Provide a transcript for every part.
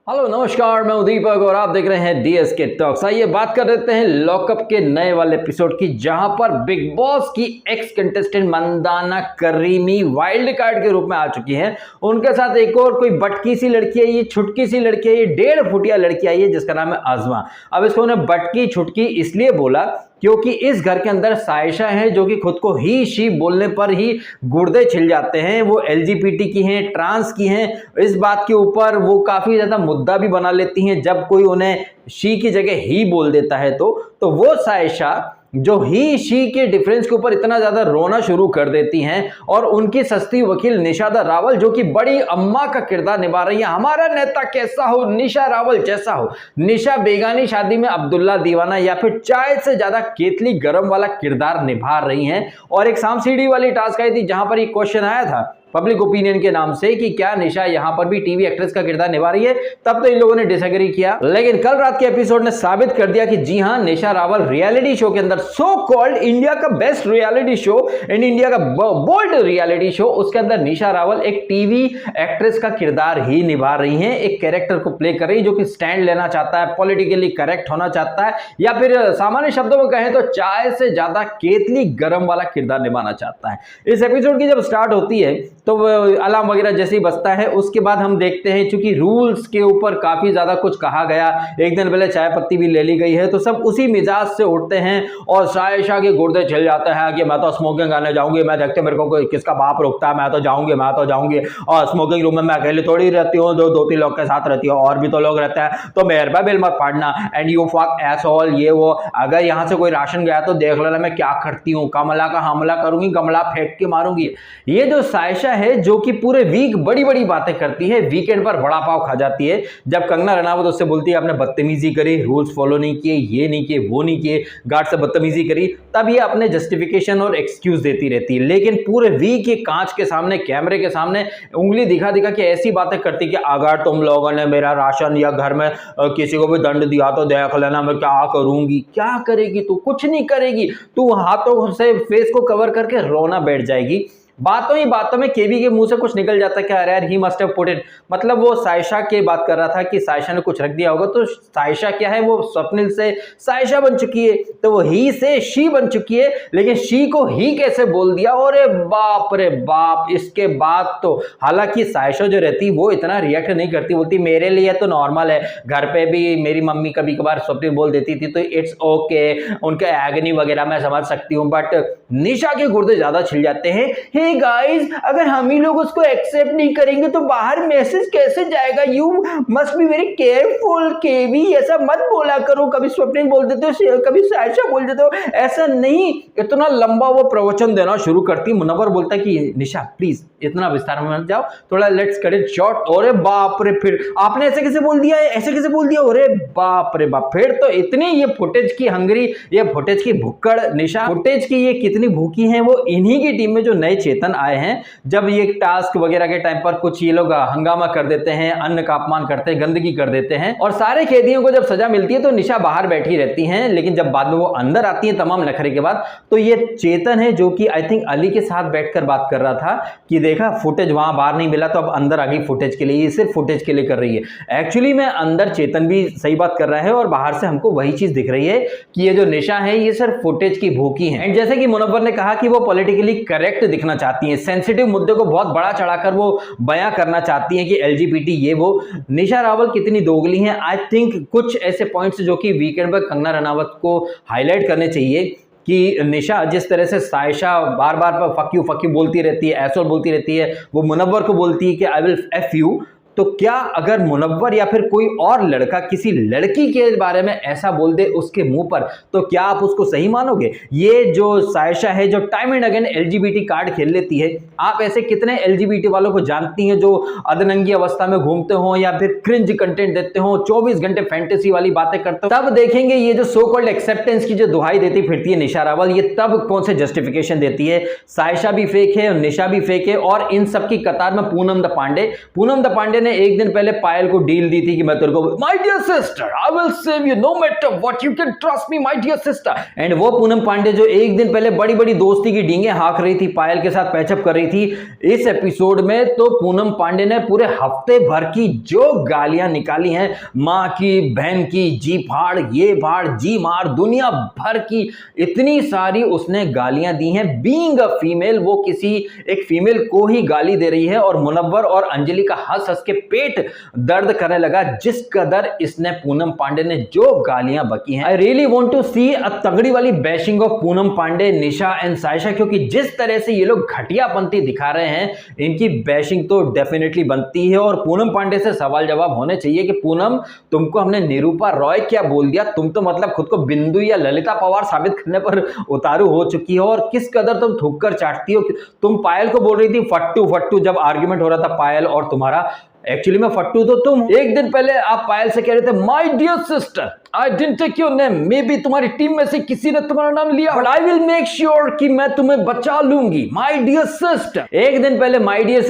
Hello नमस्कार, मैं दीपक और आप देख रहे हैं डीएसके टॉक्स। आइए बात कर लेते हैं लॉकअप के नए वाले एपिसोड की, जहां पर बिग बॉस की ex contestant Mandana Karimi wild card के रूप में आ चुकी हैं। उनके साथ एक और कोई बटकी सी लड़की आई है, छुटकी सी लड़की आई है, 1.5 फुटिया लड़की आई है जिसका नाम है आजमा। अब इसको उन्हें बटकी छुटकी इसलिए बोला क्योंकि इस घर के अंदर साइशा है जो कि खुद को ही शी बोलने पर ही गुर्दे छिल जाते हैं। वो एलजीबीटी की हैं, ट्रांस की हैं। इस बात के ऊपर वो काफी ज्यादा मुद्दा भी बना लेती हैं जब कोई उन्हें शी की जगह ही बोल देता है तो वो साइशा जो ही शी के डिफरेंस के ऊपर इतना ज्यादा रोना शुरू कर देती हैं। और उनकी सस्ती वकील निशा रावल जो कि बड़ी अम्मा का किरदार निभा रही है, हमारा नेता कैसा हो, निशा रावल जैसा हो। निशा बेगानी शादी में अब्दुल्ला दीवाना या फिर चाय से ज्यादा केतली गरम वाला किरदार निभा रही हैं। और एक सांप सीढ़ी वाली टास्क आई थी जहां पर एक क्वेश्चन आया था पब्लिक ओपिनियन के नाम से कि क्या निशा यहां पर भी टीवी एक्ट्रेस का किरदार निभा रही है, तब तो इन लोगों ने डिसएग्री किया। लेकिन कल रात के एपिसोड ने साबित कर दिया कि जी हां, निशा रावल रियलिटी शो के अंदर, सो कॉल्ड इंडिया का best reality show, in India का बोल्ड रियलिटी शो, उसके अंदर निशा रावल एक टीवी एक्ट्रेस का किरदार ही निभा रही हैं। एक कैरेक्टर को प्ले कर रही है जो कि स्टैंड लेना चाहता है, पॉलिटिकली करेक्ट होना चाहता है, या फिर सामान्य शब्दों में कहें तो चाय से ज्यादा केतली गरम वाला किरदार निभाना चाहता है। इस एपिसोड की जब स्टार्ट होती है तो अलार्म वगैरह जैसे ही बजता है उसके बाद हम देखते हैं चूंकि रूल्स के ऊपर काफी ज्यादा कुछ कहा गया, एक दिन पहले चाय पत्ती भी ले ली गई है, तो सब उसी मिजाज से उठते हैं और साइशा के गुर्दे छिल जाते हैं कि मैं तो स्मोकिंग करने जाऊंगी, मैं देखते मेरे को किसका बाप रोकता है, मैं तो जाऊंगी और स्मोकिंग रूम में मैं अकेले थोड़ी रहती हूँ, 2-3 लोग के साथ रहती हूँ, और भी तो लोग रहते हैं, तो मेरे पे बिल मत फाड़ना, एंड यू फक एसहोल, ये वो, अगर यहाँ से कोई राशन गया तो देख लेना मैं क्या करती हूँ, कमला का हमला करूंगी, कमला फेंक के मारूंगी। ये जो साइशा है जो कि पूरे वीक बड़ी बड़ी बातें करती है, वीकेंड पर बड़ा पाव खा जाती है। जब कंगना रनावत उससे बोलती है आपने बदतमीजी करी, रूल्स फॉलो नहीं किए, ये नहीं किए, वो नहीं किए, गार्ड से बदतमीजी करी, तब ये अपने जस्टिफिकेशन और एक्सक्यूज देती रहती है। लेकिन पूरे वीक ये कांच के सामने, कैमरे के सामने उंगली दिखा दिखा के ऐसी बातें करती कि अगर तुम लोगों ने मेरा राशन या घर में किसी को भी दंड दिया तो देख लेना मैं क्या करूंगी। क्या करेगी तू? कुछ नहीं करेगी। तू हाथों से फेस को कवर करके रोना बैठ जाएगी। बातों ही बातों में केबी के मुंह से कुछ निकल जाता है कि अरे यार he must have put it, मतलब वो साइशा की बात कर रहा था कि साइशा ने कुछ रख दिया होगा, तो साइशा क्या है, वो स्वप्निल से साइशा बन चुकी है, तो वो ही से शी बन चुकी है। लेकिन शी को ही कैसे बोल दिया, अरे बाप रे बाप। इसके बाद तो हालांकि साइशा जो रहती वो इतना रिएक्ट नहीं करती, बोलती मेरे लिए तो नॉर्मल है, घर पे भी मेरी मम्मी कभी कभार स्वप्निल बोल देती थी तो इट्स ओके, उनके एगनी वगैरह मैं समझ सकती हूँ। बट निशा के गुर्दे ज्यादा छिल जाते हैं। गाइस, अगर हम ही लोग उसको एक्सेप्ट नहीं करेंगे तो बाहर मैसेज कैसे जाएगा? You must be very careful केवी, ऐसा मत बोला करो, कभी स्वप्निल बोल देते हो, कभी साइशा बोल देते हो, ऐसा नहीं। इतना लंबा वो प्रवचन देना शुरू करती, मुनव्वर बोलता है कि निशा प्लीज इतना विस्तार में मत जाओ, थोड़ा लेट्स कट इट शॉर्ट। अरे बाप रे, फिर आपने ऐसे कैसे बोल दिया, ऐसे कैसे बोल दिया, अरे बाप रे बाप। फिर तो इतनी ये फुटेज की हंगरी, ये फुटेज की भुक्कड़ निशा, फुटेज की ये कितनी भूखी है, वो इन्हीं की टीम में जो नए चेतन आए हैं, जब ये टास्क वगैरह के टाइम पर कुछ ये लोग हंगामा कर देते हैं, अन्न का अपमान करते हैं, गंदगी कर देते हैं, और सारे कैदियों को जब सजा मिलती है तो निशा बाहर बैठी रहती हैं। लेकिन जब बाद में वो अंदर आती है तमाम नखरे के बाद, तो ये चेतन है जो कि आई थिंक अली के साथ बैठकर बात कर रहा था कि देखा फुटेज वहां बाहर नहीं मिला तो अब अंदर आ गई फुटेज के लिए, ये सिर्फ फुटेज के लिए कर रही है। एक्चुअली में अंदर चेतन भी सही बात कर रहा है और बाहर से हमको वही चीज दिख रही है कि ये जो निशा है ये सिर्फ फुटेज की भूखी है। एंड जैसे कि मुनव्वर ने कहा कि वो पॉलिटिकली करेक्ट दिखना चाहती है, सेंसिटिव मुद्दे को बहुत बड़ा चढ़ाकर वो बयां करना चाहती हैं कि एलजीबीटी ये वो। निशा रावल कितनी दोगली हैं, आई थिंक कुछ ऐसे पॉइंट्स जो कि वीकेंड पर कंगना रनावत को हाईलाइट करने चाहिए कि निशा जिस तरह से साइशा बार बार फक यू बोलती रहती है, एसोल बोलती रहती है, वो मुनव्वर को बोलती है कि आई विल एफ यू, तो क्या अगर मुनव्वर या फिर कोई और लड़का किसी लड़की के बारे में ऐसा बोल दे उसके मुंह पर, तो क्या आप उसको सही मानोगे? ये जो साइशा है जो time and again LGBT card खेल लेती है, आप ऐसे कितने एलजीबीटी वालों को जानती हैं जो अधनंगी अवस्था में घूमते हो या फिर क्रिंज कंटेंट देते हो, 24 घंटे फैंटेसी वाली बातें करते हो? तब देखेंगे ये जो सो कॉल्ड एक्सेप्टेंस की जो दुहाई देती फिरती है निशा रावल, ये तब कौन से जस्टिफिकेशन देती है। साइशा भी फेक है, निशा भी फेक है, और इन सब की कतार में पूनम द पांडे ने ने एक दिन पहले पायल को डील दी थी कि मैं तेरे को my dear sister I will save you no matter what you can trust me my dear sister. And वो पूनम पांडे जो एक दिन पहले बड़ी बड़ी दोस्ती की डींगे हाँक रही थी, पायल के साथ पैचअप कर रही थी, इस एपिसोड में तो पूनम पांडे ने पूरे हफ्ते भर की जो गालियां निकाली हैं, मां की, बहन की, जी फाड़, ये फाड़, जी मार, दुनिया भर की इतनी सारी उसने गालियां दी हैं। बीइंग अ फीमेल, वो किसी एक फीमेल को ही गाली दे रही है और मुनव्वर और अंजलि का हंस हंस के पेट दर्द करने लगा जिस कदर इसने पूनम पांडे ने जो गालियां बकी हैं। I really want to see a तगड़ी वाली bashing of Poonam Pandey, Nisha and Saisha, क्योंकि जिस तरह से ये लोग घटियापंती दिखा रहे हैं इनकी बैशिंग तो डेफिनेटली बनती है। और पूनम पांडे से सवाल जवाब होने चाहिए कि पूनम, तुमको हमने निरूपा रॉय क्या बोल दिया? तुम तो मतलब खुद को बिंदु या ललिता पवार साबित करने पर उतारू हो चुकी हो और किस कदर तुम थूक कर चाटती हो। तुम पायल को बोल रही थी फट्टू फट्टू जब आर्ग्यूमेंट हो रहा था पायल और तुम्हारा, एक्चुअली में फट्टू तो तुम। एक दिन पहले आप पायल से कह रहे थे my dear sister I didn't take your name, maybe तुम्हारी टीम में से किसी ने तुम्हारा नाम लिया, but I will make sure कि मैं तुम्हें बचा लूंगी माय डियर सिस्टर। एक दिन पहले माय डियर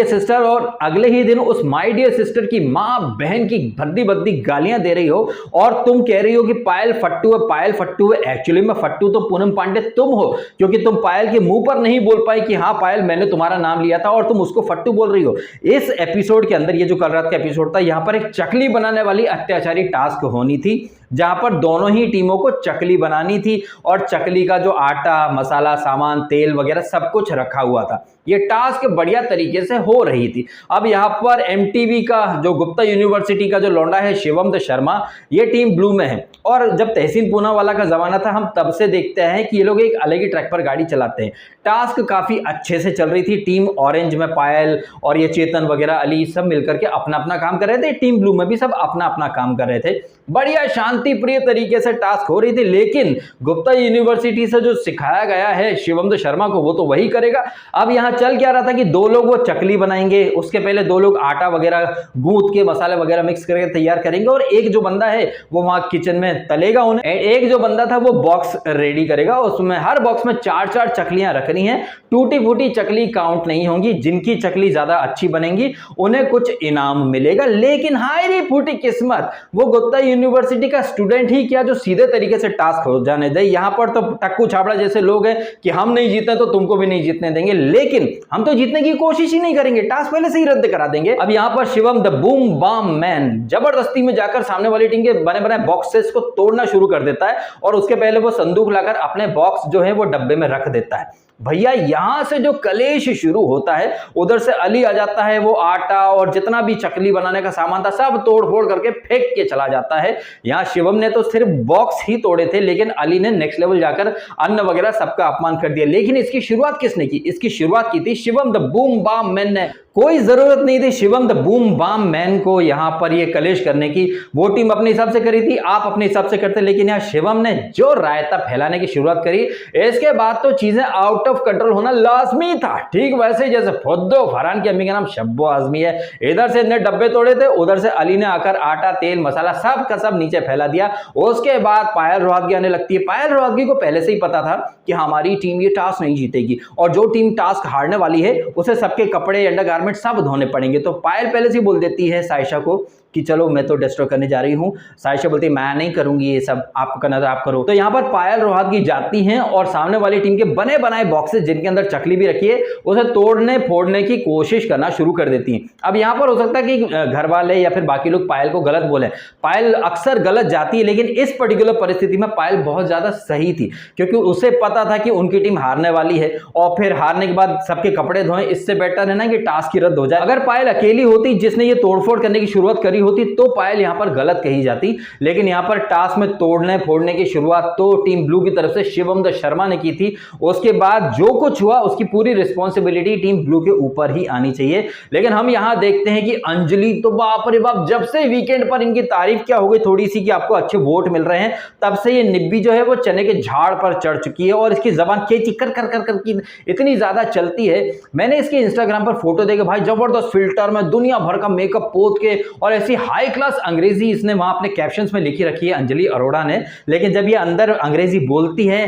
सिस्टर और अगले ही दिन उस माय डियर सिस्टर की मां बहन की भद्दी भद्दी गालियां दे रही हो और तुम कह रही हो कि पायल फट्टू है, पायल फट्टू है। एक्चुअली में फट्टू तो पूनम पांडे तुम हो, क्योंकि तुम पायल के मुंह पर नहीं बोल पाई कि हाँ पायल मैंने तुम्हारा नाम लिया था और तुम उसको फट्टू बोल रही हो। इस एपिसोड के अंदर, ये जो कल रात का एपिसोड था, यहां पर एक चकली बनाने वाली अत्याचारी टास्क होनी थी जहां पर दोनों ही टीमों को चकली बनानी थी और चकली का जो आटा, मसाला, सामान, तेल वगैरह सब कुछ रखा हुआ था। ये टास्क बढ़िया तरीके से हो रही थी। अब यहां पर एमटीवी का जो गुप्ता यूनिवर्सिटी का जो लौंडा है शिवम द शर्मा, ये टीम ब्लू में है और जब तहसीन पूनावाला का जमाना था हम तब से देखते हैं कि ये लोग एक अलग ही ट्रैक पर गाड़ी चलाते हैं। टास्क काफी अच्छे से चल रही थी। टीम ऑरेंज में पायल और ये चेतन वगैरह, अली, सब मिलकर के अपना अपना काम कर रहे थे। टीम ब्लू में भी सब अपना अपना काम कर रहे थे। बढ़िया शांति प्रिय तरीके से टास्क हो रही थी, लेकिन गुप्ता यूनिवर्सिटी से जो सिखाया गया है शिवम द शर्मा को वो तो वही करेगा। अब यहाँ चल क्या रहा था कि दो लोग वो चकली बनाएंगे, उसके पहले दो लोग आटा वगैरह गूंथ के मसाले वगैरह मिक्स करके तैयार करेंगे और एक जो बंदा है वो वहां किचन में तलेगा उन्हें। एक जो बंदा था वो बॉक्स रेडी करेगा, उसमें हर बॉक्स में 4-4 चकलियां रखनी है। टूटी फूटी चकली काउंट नहीं होंगी, जिनकी चकली ज्यादा अच्छी बनेंगी उन्हें कुछ इनाम मिलेगा। लेकिन हाय रे फूटी किस्मत, वो गुप्ता यूनिवर्सिटी का स्टूडेंट ही क्या जो सीधे तरीके से टास्क हो जाने दे। यहां पर तो टक्कू छाबड़ा जैसे लोग हैं कि हम नहीं जीते तो तुमको भी नहीं जीतने देंगे, लेकिन हम तो जीतने की कोशिश ही नहीं करेंगे, टास्क पहले से ही रद्द करा देंगे। अब यहां पर Shivam the boom bam man जबरदस्ती में जाकर सामने वाली टीम के बने बनाए बॉक्सेस को तोड़ना शुरू कर देता है और उसके पहले वो संदूक लाकर अपने बॉक्स जो है वो डब्बे में रख देता है। भैया यहां से जो कलेश शुरू होता है, उधर से अली आ जाता है, वो आटा और जितना भी चकली बनाने का सामान था सब तोड़ फोड़ करके फेंक के चला जाता है। यहां शिवम ने तो सिर्फ बॉक्स ही तोड़े थे, लेकिन अली ने नेक्स्ट लेवल जाकर अन्न वगैरह सबका अपमान कर दिया। लेकिन इसकी शुरुआत किसने की? इसकी शुरुआत की थी Shivam the boom bam man ने। कोई जरूरत नहीं थी Shivam the boom bam man को यहां पर ये कलेश करने की। वो टीम अपने हिसाब से करी थी, आप अपने हिसाब से करते, लेकिन यहां शिवम ने जो रायता फैलाने की शुरुआत करी, इसके बाद तो चीजें आउट ऑफ कंट्रोल होना लाजमी था। ठीक वैसे जैसे फुद्दो फरहान की अम्मी का नाम शब्बो आजमी है। इधर से इतने डब्बे तोड़े थे, उधर से अली ने आकर आटा, तेल, मसाला सब का सब नीचे फैला दिया। उसके बाद पायल रोहतगी आने लगती है। पायल रोहतगी को पहले से ही पता था कि हमारी टीम ये टास्क नहीं जीतेगी और जो टीम टास्क हारने वाली है उसे सबके कपड़े, अंडरगारमेंट सब धोने पड़ेंगे। तो पायल पहले से बोल देती है सायशा को कि चलो मैं तो डिस्ट्रॉय करने जा रही हूं। सायशा बोलती है मैं नहीं करूंगी ये सब, आपको करना था आप करो। तो यहां पर पायल रोहतगी जाती हैं और सामने वाली टीम के बने बनाए बॉक्सेस जिनके अंदर चकली भी रखी है उसे तोड़ने फोड़ने की कोशिश करना शुरू कर देती हैं। अब यहां पर हो सकता है कि घर वाले या फिर बाकी लोग पायल को गलत बोले। पायल अक्सर गलत जाती है, लेकिन इस पर्टिकुलर परिस्थिति में पायल बहुत ज्यादा सही थी, क्योंकि उसे पता था कि उनकी टीम हारने वाली है और फिर हारने के बाद सबके कपड़े धोएं, इससे बेटर है ना कि टास्क ही रद्द हो जाए। अगर पायल अकेली होती जिसने ये तोड़फोड़ करने की शुरुआत करी होती तो पायल यहां पर गलत कही जाती, लेकिन यहां पर टास्क में तोड़ने फोड़ने की शुरुआत तो टीम ब्लू की तरफ से शिवम द शर्मा ने की थी। उसके बाद जो कुछ हुआ उसकी पूरी रिस्पॉन्सिबिलिटी टीम ब्लू के ऊपर ही आनी चाहिए। लेकिन हम यहां देखते हैं कि अंजलि तो बाप रे बाप, जब से वीकेंड पर इनकी तारीफ क्या हो गई थोड़ी सी कि आपको अच्छे वोट मिल रहे हैं, तब से ये निब्बी जो है वो चने के झाड़ पर चढ़ चुकी है और इसकी जबान केची कर कर कर कर की इतनी ज्यादा चलती है। मैंने इसके इंस्टाग्राम पर फोटो देखे भाई, जबरदस्त फिल्टर में दुनिया भर का मेकअप पोत के और ऐसी हाई क्लास अंग्रेजी इसने वहां अपने कैप्शंस में लिखी रखी है अंजलि अरोड़ा ने। लेकिन जब ये अंदर अंग्रेजी बोलती है,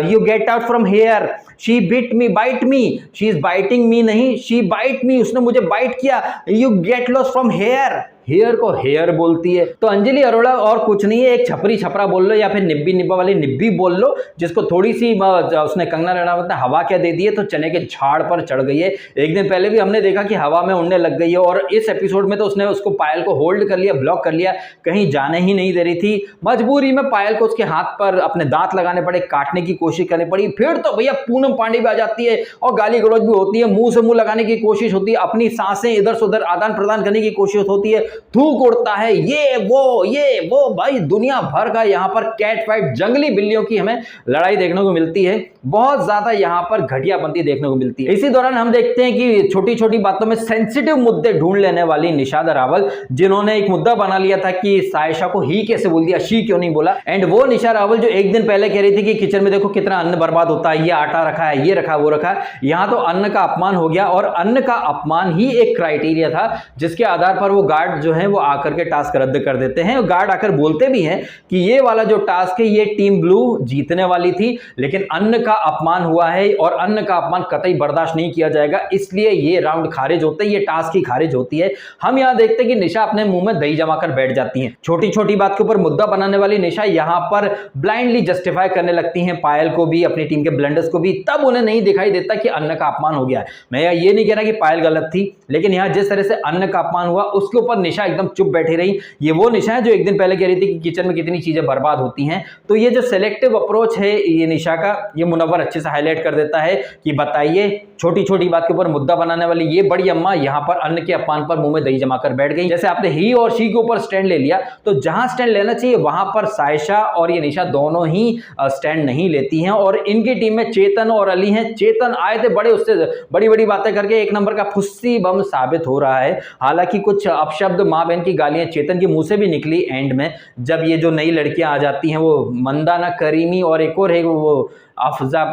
you get out from here, she bit me, bite me, she is biting me नहीं, शी बाइट मी, उसने मुझे बाइट किया, you get lost from hair, here को हेयर बोलती है। तो अंजलि अरोड़ा और कुछ नहीं है, एक छपरी छपरा बोल लो या फिर निब्बी निब्बा वाली निब्बी बोल लो, जिसको थोड़ी सी उसने कंगना रणावत ने हवा क्या दे दी है तो चने के झाड़ पर चढ़ गई है। एक दिन पहले भी हमने देखा कि हवा में उड़ने लग गई है और इस एपिसोड में तो उसने उसको पायल को होल्ड कर लिया, ब्लॉक कर लिया, कहीं जाने ही नहीं दे रही थी। मजबूरी में पायल को उसके हाथ पर अपने दांत लगाने पड़े, काटने की कोशिश करनी पड़ी। फिर तो भैया पूनम पांडे भी आ जाती है और गाली गलौज भी होती है, मुंह से मुंह लगाने की कोशिश होती है, अपनी सांसें इधर से उधर आदान प्रदान करने की कोशिश होती है, थूक उड़ता है, ये वो भाई दुनिया भर का यहाँ पर कैट फाइट, जंगली बिल्लियों की हमें लड़ाई देखने को मिलती है। बहुत ज्यादा यहाँ पर घटियापंती देखने को मिलती है। इसी दौरान हम देखते हैं कि छोटी छोटी बातों में सेंसिटिव मुद्दे ढूंढ लेने वाली निशादा रावल, जिन्होंने एक मुद्दा बना लिया था कि सायशा को ही कैसे बोल दिया, शी क्यों नहीं बोला। एंड वो निशा रावल जो एक दिन पहले कह रही थी कि किचन में देखो कितना अन्न बर्बाद होता है, ये आटा रखा है, ये रखा, वो रखा, यहाँ तो अन्न का अपमान हो गया। और अन्न का अपमान ही एक क्राइटेरिया था जिसके आधार पर वो गार्ड जो है वो आकर के टास्क रद्द कर देते हैं। गार्ड आकर बोलते भी हैं कि ये वाला जो टास्क है ये टीम ब्लू जीतने वाली थी, लेकिन अन्न का अपमान हुआ है और अन्न का अपमान कतई बर्दाश्त नहीं किया जाएगा, इसलिए ये राउंड खारिज होता है, ये टास्क ही खारिज होती है। हम यहां देखते हैं कि निशा अपने मुंह में दही जमाकर बैठ जाती हैं। छोटी छोटी बात के ऊपर मुद्दा बनाने वाली निशा यहां पर ब्लाइंडली जस्टिफाई करने लगती हैं पायल को भी, अपनी टीम के ब्लंडर्स को भी। तब उन्हें नहीं दिखाई देता कि अन्न का अपमान हो गया है। मैं ये नहीं कह रहा कि पायल गलत थी, लेकिन यहां जिस तरह से अन्न का अपमान हुआ उसके ऊपर निशा एकदम चुप बैठी रही। ये वो निशा है जो एक दिन पहले कह रही थी कि किचन में कितनी चीजें बर्बाद होती हैं। तो ये जो सेलेक्टिव अप्रोच है ये निशा का, ये मुनव्वर अच्छे से हाईलाइट कर देता है कि बताइए छोटी छोटी बात के ऊपर मुद्दा बनाने वाली ये बड़ी अम्मा यहां पर अन्न के अपमान पर मुंह में दही जमाकर बैठ गई। जैसे आपने ही और शी के ऊपर स्टैंड ले लिया, तो जहां स्टैंड लेना चाहिए वहां पर सायशा और ये निशा दोनों ही स्टैंड नहीं लेती हैं। और इनकी टीम में चेतन और अली हैं। चेतन आए थे बड़े, उससे बड़ी बड़ी बातें करके एक नंबर का फुस्सी बम साबित हो रहा है। हालांकि कुछ अपशब्द, माँ बहन की गालियां चेतन के मुंह से भी निकली एंड में, जब ये जो नई लड़कियां आ जाती हैं, वो मंदाना करीमी और एक और है वो अफजा,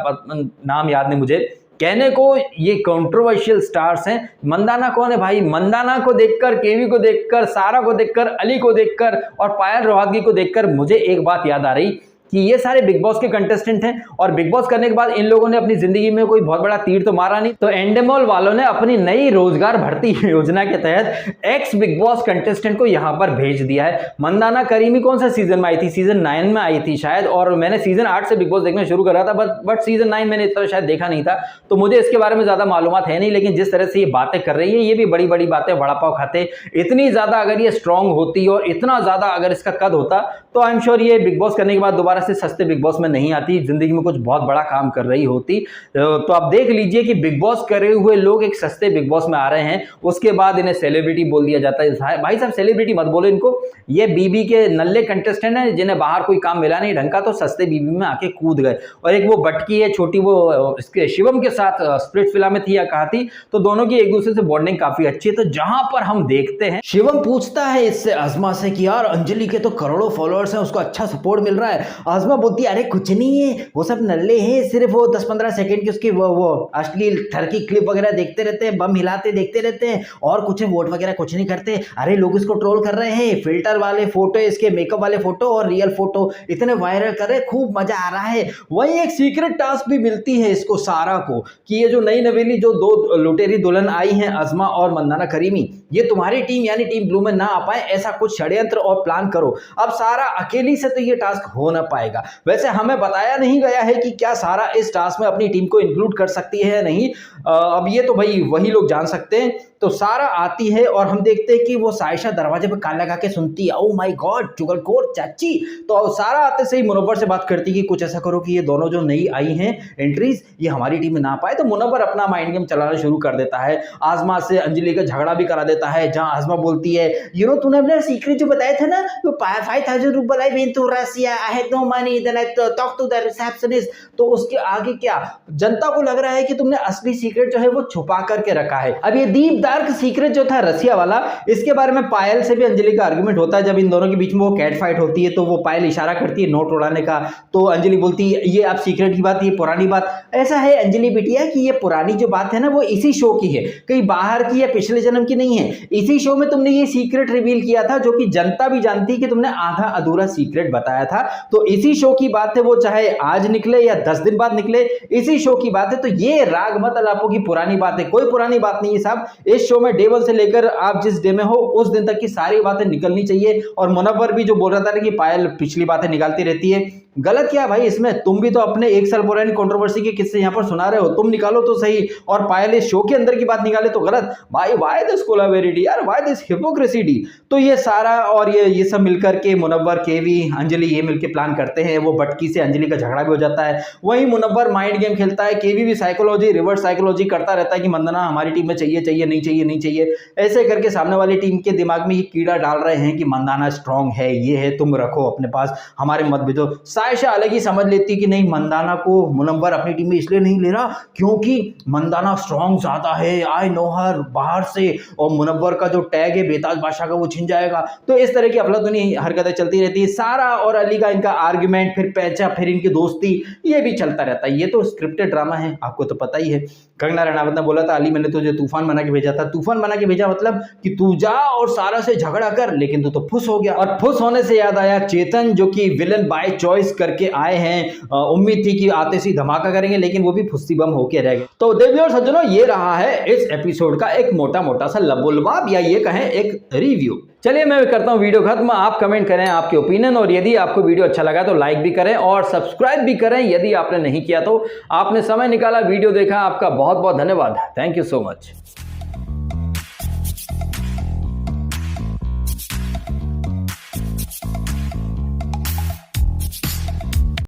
नाम याद नहीं मुझे, कहने को ये कंट्रोवर्शियल स्टार्स हैं। मंदाना कौन है भाई? मंदाना को देखकर, केवी को देखकर, सारा को देखकर, अली को देखकर और पायल रोहतगी को देखकर मुझे एक बात याद आ रही कि ये सारे बिग बॉस के कंटेस्टेंट हैं और बिग बॉस करने के बाद इन लोगों ने अपनी जिंदगी में कोई बहुत बड़ा तीर तो मारा नहीं। तो एंडेमॉल वालों ने अपनी नई रोजगार भर्ती योजना के तहत एक्स बिग बॉस कंटेस्टेंट को यहां पर भेज दिया है। मंदाना करीमी कौन सा सीजन में आई थी? सीजन 9 में आई थी शायद, और मैंने सीजन 8 से बिग बॉस देखना शुरू करा था, बट सीजन 9 मैंने इतना शायद देखा नहीं था, तो मुझे इसके बारे में ज्यादा मालूमात है नहीं। लेकिन जिस तरह से ये बातें कर रही है, ये भी बड़ी बड़ी बातें, वड़ा पाव खाते, इतनी ज्यादा अगर ये स्ट्रांग होती और इतना ज्यादा अगर इसका कद होता तो आई एम श्योर ये बिग बॉस करने के बाद दोबारा से सस्ते बिग बॉस में नहीं आती, जिंदगी में कुछ बहुत बड़ा काम कर रही होती। तो आप देख लीजिए कि बिग बॉस करे हुए लोग एक सस्ते बिग बॉस में आ रहे हैं, उसके बाद इन्हें सेलिब्रिटी बोल दिया जाता है। भाई साहब सेलिब्रिटी मत बोलो इनको, ये बीबी के नल्ले कंटेस्टेंट हैं जिन्हें बाहर कोई काम मिला नहीं ढंग का, तो सस्ते बीबी में आके कूद गए। और एक वो बटकी है छोटी, वो इसके शिवम के साथ स्प्लिट फिल्म में थी या कहा थी, तो दोनों की एक दूसरे से बॉन्डिंग काफी अच्छी है। तो जहां पर हम देखते हैं शिवम पूछता है इससे अज़मा से कि यार अंजलि के तो करोड़ों फॉलोअर्स हैं, उसको अच्छा सपोर्ट मिल रहा है। अज़मा बोलती है अरे कुछ नहीं है, वो सब नल्ले हैं, सिर्फ वो 10-15 सेकंड की उसकी वो अश्लील ठरकी क्लिप वगैरह देखते रहते हैं, बम हिलाते देखते रहते हैं, और कुछ वोट वगैरह कुछ नहीं करते। अरे लोग इसको ट्रोल कर रहे हैं, फिल्टर वाले फोटो, इसके मेकअप वाले फोटो और रियल फोटो इतने वायरल कर रहे हैं, खूब मजा आ रहा है। वहीं एक सीक्रेट टास्क भी मिलती है इसको सारा को कि ये जो नई नवेली जो दो लुटेरी दुल्हन आई हैं अज़मा और मंदाना करीमी, ये तुम्हारी टीम यानी टीम ब्लू में ना आ पाए, ऐसा कुछ षड्यंत्र और प्लान करो। अब सारा अकेली से तो ये टास्क हो ना पाएगा। वैसे हमें बताया नहीं गया है कि क्या सारा इस टास्क में अपनी टीम को इंक्लूड कर सकती है या नहीं, अब ये तो भाई वही लोग जान सकते हैं। तो सारा आती है और हम देखते हैं कि वो सायशा दरवाजे पे कान लगा के सुनती है, ओ माय गॉड चुगलखोर चाची। तो सारा आते से ही मुनव्वर से बात करती है कि कुछ ऐसा करो कि ये दोनों जो नई आई हैं एंट्रीज, ये हमारी टीम में ना पाए। तो मुनव्वर अपना माइंड गेम चलाना शुरू कर देता है, आज़मा से अंजलि का झगड़ा भी करा देता है, जहां आज़मा बोलती है यू नो तूने अपना सीक्रेट जो बताया था ना, वो 5000 रुपये I went to Russia, I had no money, then I talk to the receptionist. तो उसके आगे क्या जनता को लग रहा है कि तुमने असली सीक्रेट जो है वो छुपा करके रखा है। अब ये दीपदार डार्क सीक्रेट जो था रसिया वाला, इसके बारे में पायल से भी अंजलि का आर्गुमेंट होता है। जब इन दोनों के बीच में वो कैट फाइट होती है तो वो पायल इशारा करती है नोट उड़ाने का, तो अंजलि बोलती है ये आप सीक्रेट की बात, ये पुरानी बात। ऐसा है अंजलि बिटिया कि ये पुरानी जो बात है ना वो इसी शो की है, कहीं बाहर की या पिछले जन्म की नहीं है। इसी शो में तुमने ये सीक्रेट रिवील किया था जो कि जनता भी जानती है कि तुमने आधा अधूरा सीक्रेट बताया था। तो इसी शो की बात है, वो चाहे आज निकले या 10 दिन बाद निकले, इसी शो की बात है। तो ये राग मत अलापो की पुरानी बात है, कोई पुरानी बात नहीं है साहब। इस शो में डे 1 से लेकर आप जिस डे में हो उस दिन तक की सारी बातें निकलनी चाहिए। और मुनव्वर भी जो बोल रहा था ना कि पायल पिछली बातें निकालती रहती है, गलत क्या भाई इसमें? तुम भी तो अपने 1 साल पुरानी कंट्रोवर्सी के किस्से यहाँ पर सुना रहे हो, तुम निकालो तो सही। और पायल इस शो के अंदर की बात निकाले तो गलत। व्हाई दिस कोलावेरिटी यार, व्हाई दिस हिपोक्रेसी डी? तो ये सारा और ये सब मिलकर के मुनव्वर, केवी, अंजलि ये मिलकर प्लान करते हैं। वो बटकी से अंजलि का झगड़ा भी हो जाता है। वहीं मुनव्वर माइंड गेम खेलता है, केवी भी साइकोलॉजी, रिवर्स साइकोलॉजी करता रहता है कि मंदना हमारी टीम में चाहिए, नहीं चाहिए। ऐसे करके सामने वाली टीम के दिमाग में ये कीड़ा डाल रहे हैं कि मंदाना स्ट्रांग है, ये है, तुम रखो अपने पास, हमारे मत भेजो। सायशा अलग ही समझ लेती कि नहीं, मंदाना को मुनव्वर अपनी टीम में इसलिए नहीं ले रहा क्योंकि मंदाना स्ट्रांग ज्यादा है, आई नो हर, बाहर से, और मुनव्वर का जो टैग है बेताज बादशाह का वो छिन जाएगा। तो इस तरह की अफलातूनी हरकतें चलती रहती है। सारा और अली का इनका आर्ग्यूमेंट, फिर पैचा, फिर इनकी दोस्ती, ये भी चलता रहता है। ये तो स्क्रिप्टेड ड्रामा है, आपको तो पता ही है। कंगना रनावत ने बोला था अली मैंने तुझे तूफान बना के भेजा था। तूफान बना के भेजा मतलब कि तू जा और सारा से झगड़ा कर, लेकिन तू तो फुस हो गया। और फुस होने से याद आया चेतन जो कि विलन बाय चॉइस करके आए हैं। उम्मीद थी कि आते से धमाका करेंगे, लेकिन वो भी फुस्सी बम होके रह गए। तो देवियों और सज्जनों, ये रहा है इस एपिसोड का एक मोटा सा लबुलबाब, या ये कहें एक रिव्यू। चलिए मैं करता हूं वीडियो खत्म। आप कमेंट करें आपके ओपिनियन, और यदि आपको वीडियो अच्छा लगा तो लाइक भी करें और सब्सक्राइब भी करें यदि आपने नहीं किया तो। आपने समय निकाला, वीडियो देखा, आपका बहुत बहुत धन्यवाद। Thank you so much.